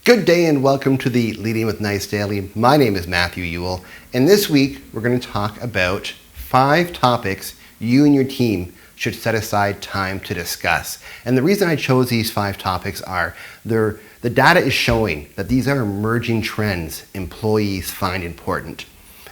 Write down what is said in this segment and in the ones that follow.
Good day and welcome to the Leading with Nice Daily. My name is Matthew Ewell, and this week we're going to talk about 5 topics you and your team should set aside time to discuss. And the reason I chose these 5 topics are the data is showing that these are emerging trends employees find important.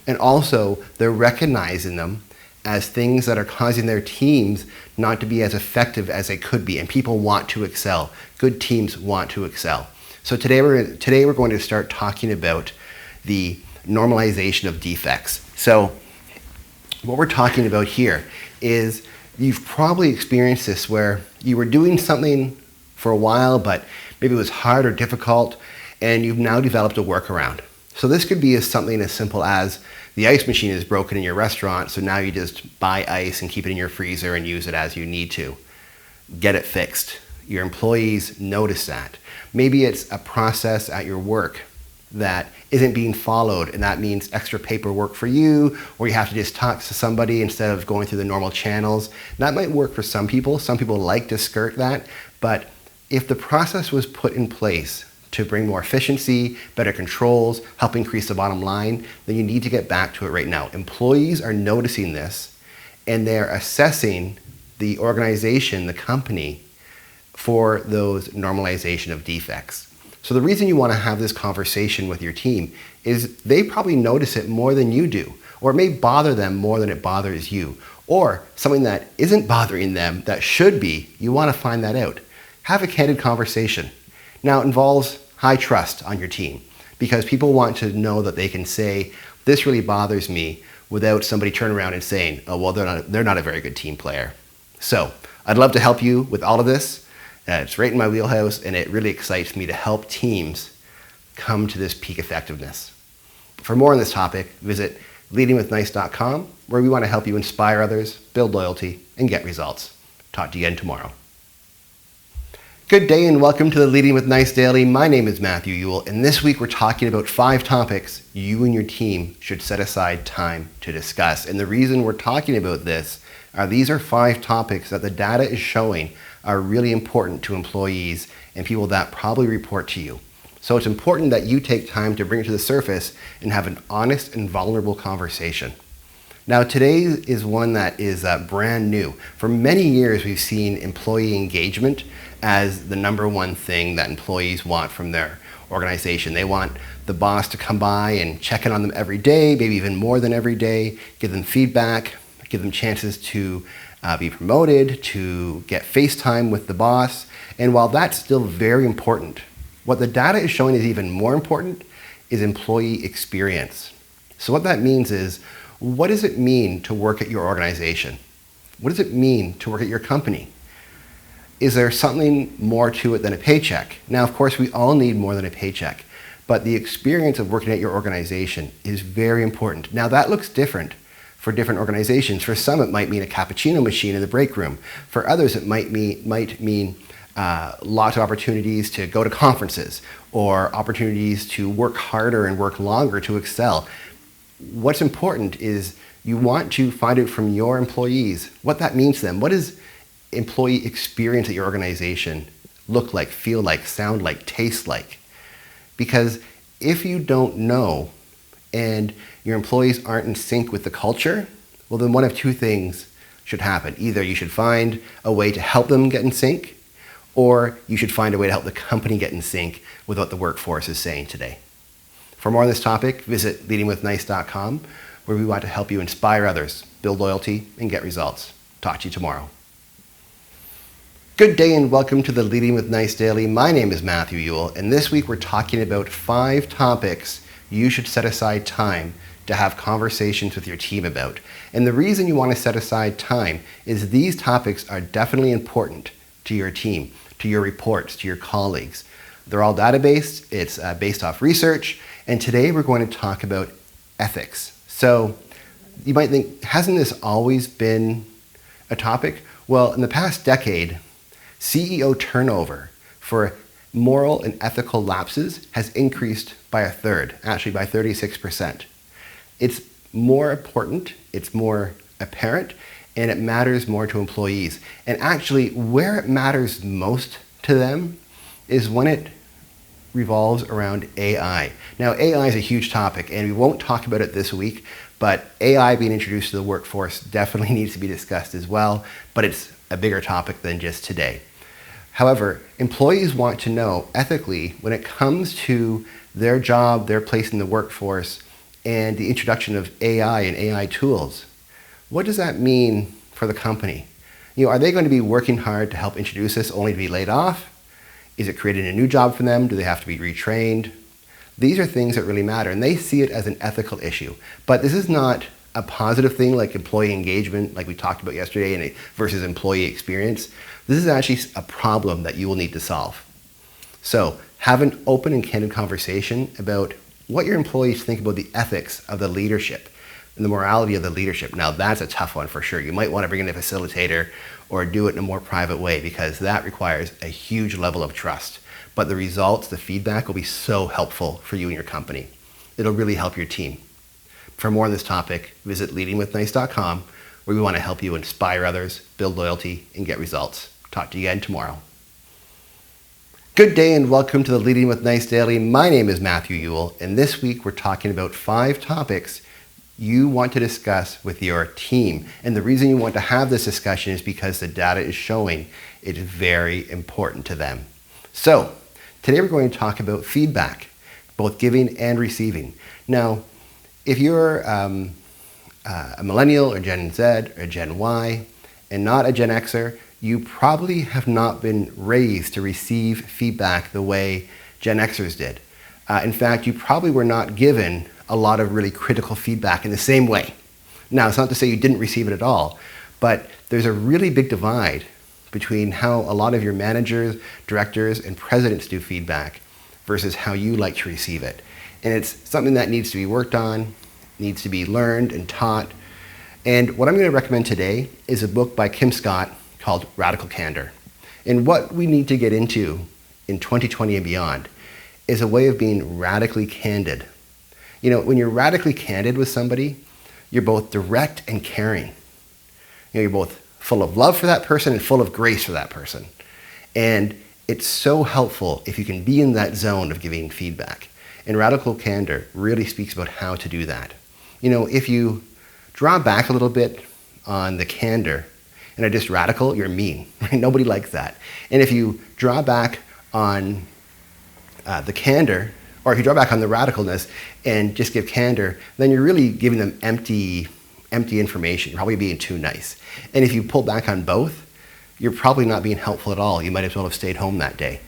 And also they're recognizing them as things that are causing their teams not to be as effective as they could be, and people want to excel. Good teams want to excel. So today we're going to start talking about the normalization of defects. So what we're talking about here is you've probably experienced this where you were doing something for a while, but maybe it was hard or difficult, and you've now developed a workaround. So this could be something as simple as the ice machine is broken in your restaurant, so now you just buy ice and keep it in your freezer and use it as you need to. Get it fixed. Your employees notice that. Maybe it's a process at your work that isn't being followed, and that means extra paperwork for you, or you have to just talk to somebody instead of going through the normal channels. That might work for some people. Some people like to skirt that, but if the process was put in place to bring more efficiency, better controls, help increase the bottom line, then you need to get back to it right now. Employees are noticing this, and they're assessing the organization, the company, for those normalization of defects. So the reason you want to have this conversation with your team is they probably notice it more than you do, or it may bother them more than it bothers you, or something that isn't bothering them that should be, you want to find that out. Have a candid conversation. Now it involves high trust on your team, because people want to know that they can say, this really bothers me, without somebody turning around and saying, oh, well, they're not a very good team player. So I'd love to help you with all of this. It's right in my wheelhouse, and it really excites me to help teams come to this peak effectiveness. For more on this topic, visit leadingwithnice.com, where we want to help you inspire others, build loyalty, and get results. Talk to you again tomorrow. Good day and welcome to the Leading with Nice Daily. My name is Matthew Ewell, and this week we're talking about 5 topics you and your team should set aside time to discuss. And the reason we're talking about this are these are 5 topics that the data is showing are really important to employees and people that probably report to you. So it's important that you take time to bring it to the surface and have an honest and vulnerable conversation. Now today is one that is brand new. For many years we've seen employee engagement as the number one thing that employees want from their organization. They want the boss to come by and check in on them every day, maybe even more than every day, give them feedback, give them chances to be promoted, to get FaceTime with the boss. And while that's still very important, what the data is showing is even more important is employee experience. So what that means is, what does it mean to work at your organization? What does it mean to work at your company? Is there something more to it than a paycheck? Now, of course, we all need more than a paycheck, but the experience of working at your organization is very important. Now, that looks different for different organizations. For some, it might mean a cappuccino machine in the break room. For others, it might mean lots of opportunities to go to conferences or opportunities to work harder and work longer to excel. What's important is you want to find out from your employees what that means to them. What does employee experience at your organization look like, feel like, sound like, taste like? Because if you don't know and your employees aren't in sync with the culture, well then one of 2 things should happen. Either you should find a way to help them get in sync, or you should find a way to help the company get in sync with what the workforce is saying today. For more on this topic, visit leadingwithnice.com, where we want to help you inspire others, build loyalty, and get results. Talk to you tomorrow. Good day and welcome to the Leading with Nice Daily. My name is Matthew Ewell, and this week we're talking about 5 topics you should set aside time to have conversations with your team about. And the reason you want to set aside time is these topics are definitely important to your team, to your reports, to your colleagues. They're all data-based, it's based off research, and today we're going to talk about ethics. So you might think, hasn't this always been a topic? Well, in the past decade, CEO turnover for moral and ethical lapses has increased by 1/3, actually by 36%. It's more important, it's more apparent, and it matters more to employees. And actually, where it matters most to them is when it revolves around AI. Now, AI is a huge topic, and we won't talk about it this week, but AI being introduced to the workforce definitely needs to be discussed as well, but it's a bigger topic than just today. However, employees want to know ethically when it comes to their job, their place in the workforce, and the introduction of AI and AI tools. What does that mean for the company? Are they going to be working hard to help introduce this only to be laid off? Is it creating a new job for them? Do they have to be retrained? These are things that really matter, and they see it as an ethical issue. But this is not a positive thing like employee engagement, like we talked about yesterday, versus employee experience. This is actually a problem that you will need to solve. So have an open and candid conversation about what your employees think about the ethics of the leadership and the morality of the leadership. Now, that's a tough one for sure. You might want to bring in a facilitator or do it in a more private way because that requires a huge level of trust. But the results, the feedback will be so helpful for you and your company. It'll really help your team. For more on this topic, visit leadingwithnice.com, where we want to help you inspire others, build loyalty, and get results. Talk to you again tomorrow. Good day and welcome to the Leading with Nice Daily. My name is Matthew Ewell, and this week we're talking about 5 topics you want to discuss with your team. And the reason you want to have this discussion is because the data is showing it's very important to them. So today we're going to talk about feedback, both giving and receiving. Now, if you're a millennial or Gen Z or Gen Y and not a Gen Xer, you probably have not been raised to receive feedback the way Gen Xers did. In fact, you probably were not given a lot of really critical feedback in the same way. Now, it's not to say you didn't receive it at all, but there's a really big divide between how a lot of your managers, directors, and presidents do feedback versus how you like to receive it. And it's something that needs to be worked on, needs to be learned and taught. And what I'm going to recommend today is a book by Kim Scott called Radical Candor. And what we need to get into in 2020 and beyond is a way of being radically candid. When you're radically candid with somebody, you're both direct and caring. You're both full of love for that person and full of grace for that person. And it's so helpful if you can be in that zone of giving feedback. And Radical Candor really speaks about how to do that. If you draw back a little bit on the candor and are just radical, you're mean. Right? Nobody likes that. And if you draw back on the candor, or if you draw back on the radicalness and just give candor, then you're really giving them empty information. You're probably being too nice. And if you pull back on both, you're probably not being helpful at all. You might as well have stayed home that day.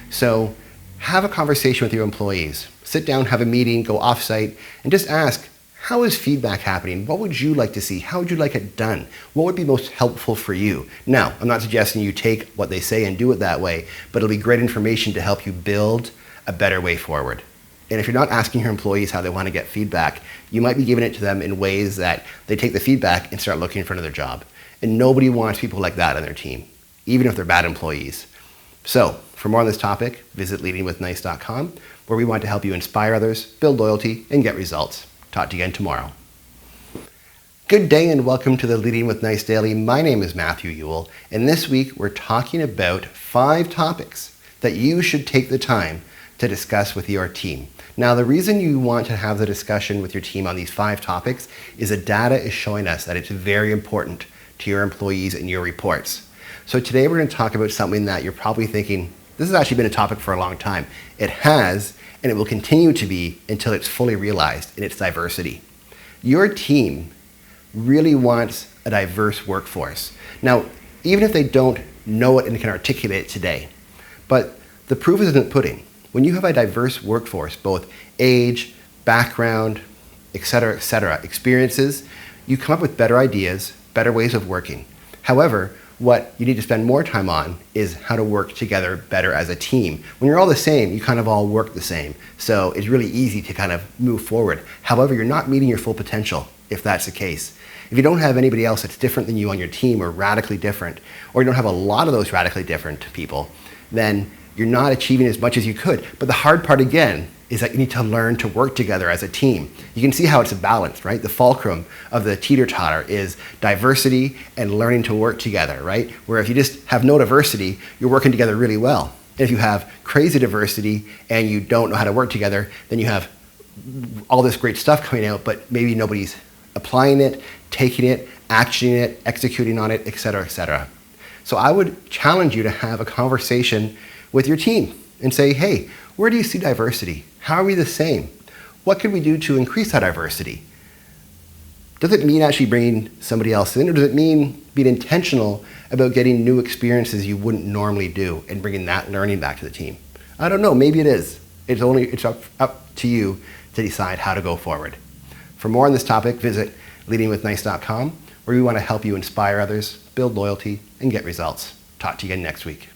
So have a conversation with your employees. Sit down, have a meeting, go offsite, and just ask, how is feedback happening? What would you like to see? How would you like it done? What would be most helpful for you? Now, I'm not suggesting you take what they say and do it that way, but it'll be great information to help you build a better way forward. And if you're not asking your employees how they want to get feedback, you might be giving it to them in ways that they take the feedback and start looking for another job. And nobody wants people like that on their team, even if they're bad employees. So for more on this topic, visit leadingwithnice.com, where we want to help you inspire others, build loyalty, and get results. Talk to you again tomorrow. Good day and welcome to the Leading with Nice Daily. My name is Matthew Ewell, and this week we're talking about 5 topics that you should take the time to discuss with your team. Now, the reason you want to have the discussion with your team on these 5 topics is that data is showing us that it's very important to your employees and your reports. So today we're going to talk about something that you're probably thinking, this has actually been a topic for a long time. It has, and it will continue to be until it's fully realized in its diversity. Your team really wants a diverse workforce. Now, even if they don't know it and can articulate it today, but the proof is in the pudding. When you have a diverse workforce, both age, background, et cetera, experiences, you come up with better ideas, better ways of working. However, what you need to spend more time on is how to work together better as a team. When you're all the same, you kind of all work the same. So it's really easy to kind of move forward. However, you're not meeting your full potential if that's the case. If you don't have anybody else that's different than you on your team or radically different, or you don't have a lot of those radically different people, then you're not achieving as much as you could. But the hard part, again, is that you need to learn to work together as a team. You can see how it's a balance, right? The fulcrum of the teeter-totter is diversity and learning to work together, right? Where if you just have no diversity, you're working together really well. And if you have crazy diversity and you don't know how to work together, then you have all this great stuff coming out, but maybe nobody's applying it, taking it, actioning it, executing on it, et cetera, et cetera. So I would challenge you to have a conversation with your team and say, hey, where do you see diversity? How are we the same? What can we do to increase that diversity? Does it mean actually bringing somebody else in, or does it mean being intentional about getting new experiences you wouldn't normally do and bringing that learning back to the team? I don't know, maybe it is. It's up to you to decide how to go forward. For more on this topic, visit leadingwithnice.com, where we want to help you inspire others, build loyalty, and get results. Talk to you again next week.